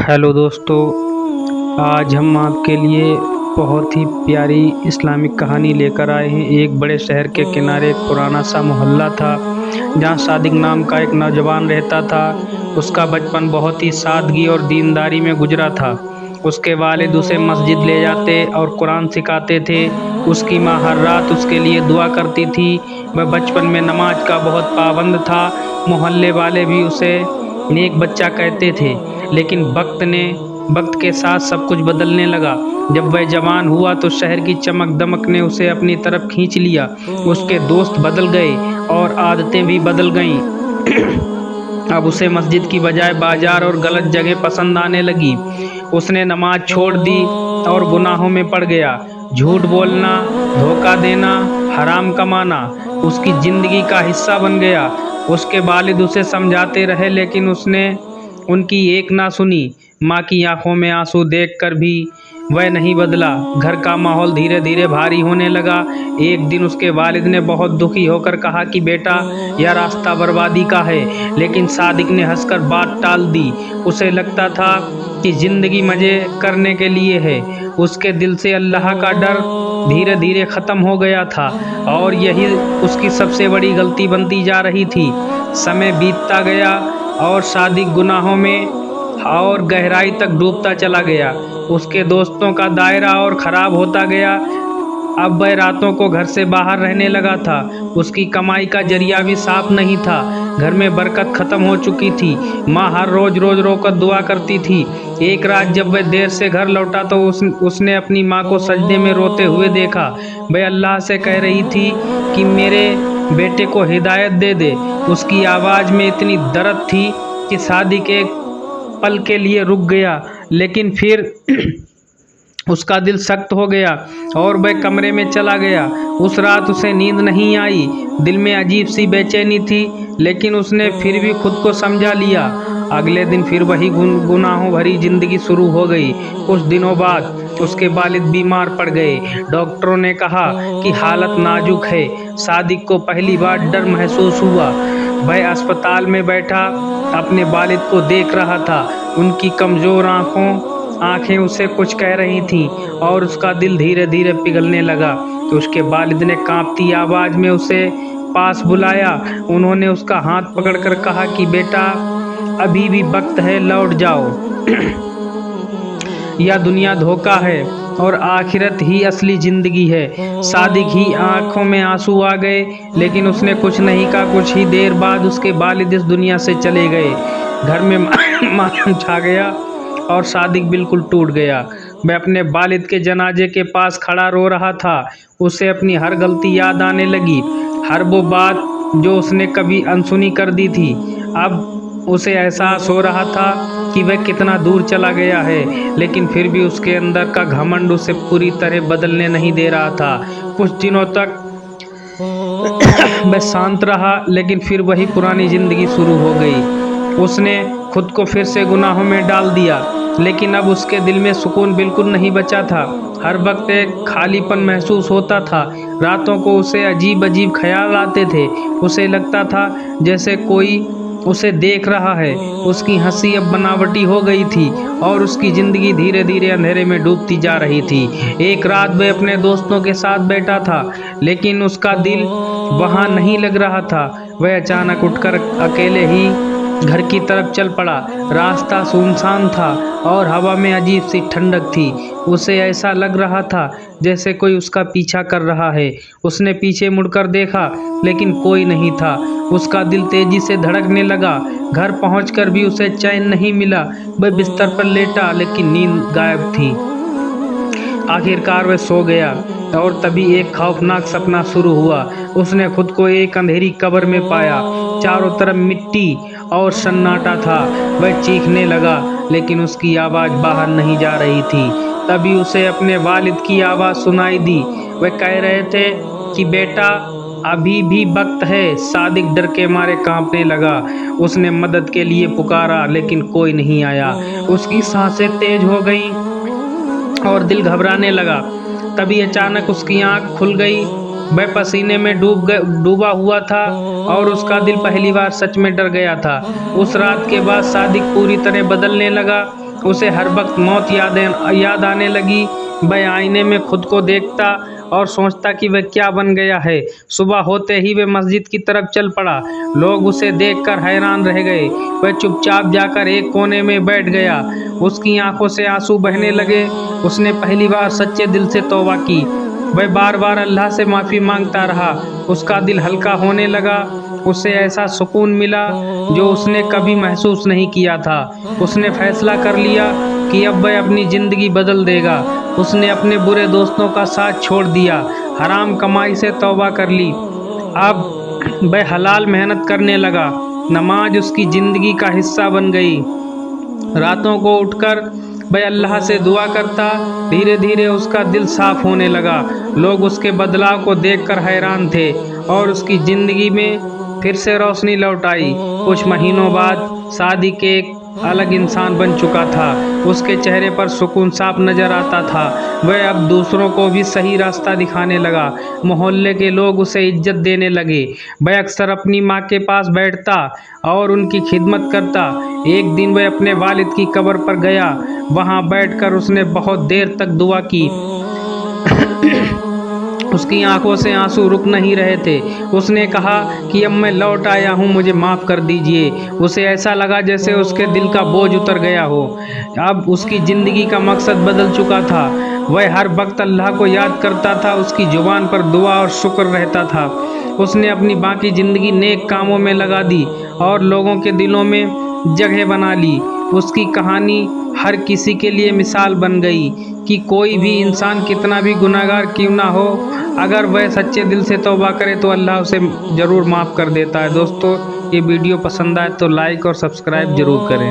Hello दोस्तों, आज हम आपके लिए बहुत ही प्यारी इस्लामिक कहानी लेकर आए हैं। एक बड़े शहर के किनारे एक पुराना सा मोहल्ला था, जहाँ सादिक नाम का एक नौजवान रहता था। उसका बचपन बहुत ही सादगी और दीनदारी में गुजरा था। उसके वालिद उसे मस्जिद ले जाते और कुरान सिखाते थे। उसकी माँ हर रात उसके लिए दुआ करती थी। वह बचपन में नमाज का बहुत पाबंद था। मोहल्ले वाले भी उसे नेक बच्चा कहते थे। लेकिन वक्त के साथ सब कुछ बदलने लगा। जब वह जवान हुआ तो शहर की चमक दमक ने उसे अपनी तरफ खींच लिया। उसके दोस्त बदल गए और आदतें भी बदल गईं। अब उसे मस्जिद की बजाय बाजार और गलत जगह पसंद आने लगी। उसने नमाज छोड़ दी और गुनाहों में पड़ गया। झूठ बोलना, धोखा देना, हराम कमाना उसकी जिंदगी का हिस्सा बन गया। उसके वालिद उसे समझाते रहे, लेकिन उसने उनकी एक ना सुनी। माँ की आंखों में आंसू देखकर भी वह नहीं बदला। घर का माहौल धीरे धीरे भारी होने लगा। एक दिन उसके वालिद ने बहुत दुखी होकर कहा कि बेटा, यह रास्ता बर्बादी का है। लेकिन सादिक ने हंसकर बात टाल दी। उसे लगता था कि जिंदगी मजे करने के लिए है। उसके दिल से अल्लाह का डर धीरे धीरे खत्म हो गया था, और यही उसकी सबसे बड़ी गलती बनती जा रही थी। समय बीतता गया और सादिक गुनाहों में और गहराई तक डूबता चला गया। उसके दोस्तों का दायरा और खराब होता गया। अब वह रातों को घर से बाहर रहने लगा था। उसकी कमाई का जरिया भी साफ नहीं था। घर में बरकत खत्म हो चुकी थी। माँ हर रोज रोज रोकर दुआ करती थी। एक रात जब वह देर से घर लौटा तो उसने अपनी माँ को सजदे में रोते हुए देखा। वह अल्लाह से कह रही थी कि मेरे बेटे को हिदायत दे दे। उसकी आवाज़ में इतनी दर्द थी कि सादिक एक पल के लिए रुक गया, लेकिन फिर उसका दिल सख्त हो गया और वह कमरे में चला गया। उस रात उसे नींद नहीं आई। दिल में अजीब सी बेचैनी थी, लेकिन उसने फिर भी खुद को समझा लिया। अगले दिन फिर वही गुनाहों भरी जिंदगी शुरू हो गई। कुछ दिनों बाद उसके वालिद बीमार पड़ गए। डॉक्टरों ने कहा कि हालत नाजुक है। सादिक को पहली बार डर महसूस हुआ। वह अस्पताल में बैठा अपने वालिद को देख रहा था। उनकी कमज़ोर आंखें उसे कुछ कह रही थीं, और उसका दिल धीरे धीरे पिघलने लगा। तो उसके वालिद ने कांपती आवाज़ में उसे पास बुलाया। उन्होंने उसका हाथ पकड़कर कहा कि बेटा, अभी भी वक्त है, लौट जाओ। यह दुनिया धोखा है और आखिरत ही असली ज़िंदगी है। सादिक ही आंखों में आंसू आ गए, लेकिन उसने कुछ नहीं कहा। कुछ ही देर बाद उसके वालिद इस दुनिया से चले गए। घर में मातम छा गया और सादिक बिल्कुल टूट गया। वह अपने वालिद के जनाजे के पास खड़ा रो रहा था। उसे अपनी हर गलती याद आने लगी, हर वो बात जो उसने कभी अनसुनी कर दी थी। अब उसे एहसास हो रहा था कि वह कितना दूर चला गया है, लेकिन फिर भी उसके अंदर का घमंड उसे पूरी तरह बदलने नहीं दे रहा था। कुछ दिनों तक वह शांत रहा, लेकिन फिर वही पुरानी जिंदगी शुरू हो गई। उसने खुद को फिर से गुनाहों में डाल दिया, लेकिन अब उसके दिल में सुकून बिल्कुल नहीं बचा था। हर वक्त एक खालीपन महसूस होता था। रातों को उसे अजीब अजीब ख्याल आते थे। उसे लगता था जैसे कोई उसे देख रहा है। उसकी हंसी अब बनावटी हो गई थी और उसकी ज़िंदगी धीरे धीरे अंधेरे में डूबती जा रही थी। एक रात वह अपने दोस्तों के साथ बैठा था, लेकिन उसका दिल वहाँ नहीं लग रहा था। वह अचानक उठकर अकेले ही घर की तरफ चल पड़ा। रास्ता सुनसान था और हवा में अजीब सी ठंडक थी। उसे ऐसा लग रहा था जैसे कोई उसका पीछा कर रहा है। उसने पीछे मुड़कर देखा, लेकिन कोई नहीं था। उसका दिल तेजी से धड़कने लगा। घर पहुंचकर भी उसे चैन नहीं मिला। वह बिस्तर पर लेटा, लेकिन नींद गायब थी। आखिरकार वह सो गया और तभी एक खौफनाक सपना शुरू हुआ। उसने खुद को एक अंधेरी कब्र में पाया। चारों तरफ मिट्टी और सन्नाटा था। वह चीखने लगा, लेकिन उसकी आवाज़ बाहर नहीं जा रही थी। तभी उसे अपने वालिद की आवाज़ सुनाई दी। वह कह रहे थे कि बेटा, अभी भी वक्त है। सादिक डर के मारे कांपने लगा। उसने मदद के लिए पुकारा, लेकिन कोई नहीं आया। उसकी सांसें तेज हो गईं और दिल घबराने लगा। तभी अचानक उसकी आंख खुल गई। वह पसीने में डूबा हुआ था और उसका दिल पहली बार सच में डर गया था। उस रात के बाद सादिक पूरी तरह बदलने लगा। उसे हर वक्त मौत याद आने लगी। वह आईने में खुद को देखता और सोचता कि वह क्या बन गया है। सुबह होते ही वह मस्जिद की तरफ चल पड़ा। लोग उसे देखकर हैरान रह गए। वह चुपचाप जाकर एक कोने में बैठ गया। उसकी आंखों से आंसू बहने लगे। उसने पहली बार सच्चे दिल से तौबा की। वह बार बार अल्लाह से माफ़ी मांगता रहा। उसका दिल हल्का होने लगा। उसे ऐसा सुकून मिला जो उसने कभी महसूस नहीं किया था। उसने फैसला कर लिया कि अब वह अपनी ज़िंदगी बदल देगा। उसने अपने बुरे दोस्तों का साथ छोड़ दिया, हराम कमाई से तौबा कर ली। अब वह हलाल मेहनत करने लगा। नमाज उसकी ज़िंदगी का हिस्सा बन गई। रातों को उठकर वह अल्लाह से दुआ करता। धीरे धीरे उसका दिल साफ होने लगा। लोग उसके बदलाव को देखकर हैरान थे और उसकी ज़िंदगी में फिर से रोशनी लौट आई। कुछ महीनों बाद शादी के एक अलग इंसान बन चुका था। उसके चेहरे पर सुकून साफ नजर आता था। वह अब दूसरों को भी सही रास्ता दिखाने लगा। मोहल्ले के लोग उसे इज्जत देने लगे। वह अक्सर अपनी माँ के पास बैठता और उनकी खिदमत करता। एक दिन वह अपने वालिद की कब्र पर गया। वहाँ बैठकर उसने बहुत देर तक दुआ की। उसकी आंखों से आंसू रुक नहीं रहे थे। उसने कहा कि अब मैं लौट आया हूँ, मुझे माफ़ कर दीजिए। उसे ऐसा लगा जैसे उसके दिल का बोझ उतर गया हो। अब उसकी ज़िंदगी का मकसद बदल चुका था। वह हर वक्त अल्लाह को याद करता था। उसकी ज़ुबान पर दुआ और शुक्र रहता था। उसने अपनी बाकी ज़िंदगी नेक कामों में लगा दी और लोगों के दिलों में जगह बना ली। उसकी कहानी हर किसी के लिए मिसाल बन गई कि कोई भी इंसान कितना भी गुनहगार क्यों ना हो, अगर वह सच्चे दिल से तौबा करे तो अल्लाह उसे ज़रूर माफ़ कर देता है। दोस्तों, ये वीडियो पसंद आए तो लाइक और सब्सक्राइब ज़रूर करें।